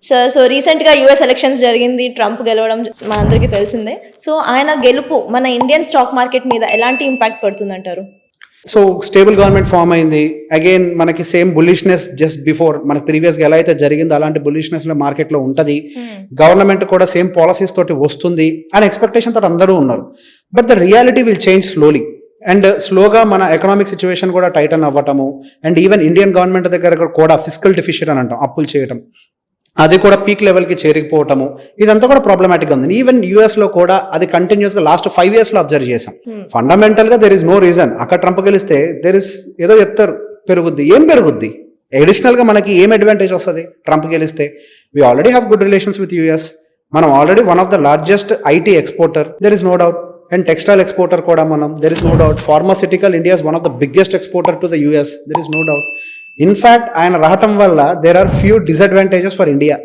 So రీసెంట్గా US elections జరిగింది, Trump గెలవడం మనందరికీ తెలిసిందే. సో ఆయన గెలుపు మన ఇండియన్ స్టాక్ మార్కెట్ మీద ఎలాంటి ఇంపాక్ట్ పడుతుందంటారు? సో స్టేబుల్ గవర్నమెంట్ ఫామ్ అయింది. అగైన్ మనకి సేమ్ బుల్లిష్నెస్ జస్ట్ బిఫోర్ మనకి ప్రీవియస్గా ఎలా అయితే జరిగిందో అలాంటి బుల్లిష్నెస్ మార్కెట్లో ఉంటుంది. గవర్నమెంట్ కూడా సేమ్ పాలసీస్ తోటి వస్తుంది అని ఎక్స్పెక్టేషన్ తోటి అందరూ ఉన్నారు. But the reality will change slowly and స్లోగా మన ఎకనామిక్ సిచ్యువేషన్ కూడా టైటన్ అవ్వటము అండ్ ఈవెన్ ఇండియన్ గవర్నమెంట్ దగ్గర కూడా ఫిజికల్ డెఫిషిట్ అని అంటాం, అప్పులు చేయటం, అది కూడా పీక్ లెవెల్కి చేరిపోవటము, ఇదంతా కూడా ప్రాబ్లమాటిక్గా ఉంది. ఈవెన్ యూఎస్లో కూడా అది కంటిన్యూస్గా లాస్ట్ 5 yearsలో అబ్జర్వ్ చేసాం. ఫండమెంటల్గా దెర్ ఇస్ నో రీజన్. అక్కడ ట్రంప్ గెలిస్తే దెర్ ఇస్ ఏదో చెప్తారు పెరుగుద్ది, ఏం పెరుగుద్ది? అడిషనల్గా మనకి ఏం అడ్వాంటేజ్ వస్తుంది ట్రంప్ గెలిస్తే? We already have good relations with US. మనం already one of the largest IT exporter, there is no doubt. And textile exporter కూడా మనం, there is no doubt. Pharmaceutical India is one of the biggest exporter to the US, there is no doubt. In fact ఆయన రావటం వల్ల there are few disadvantages for India.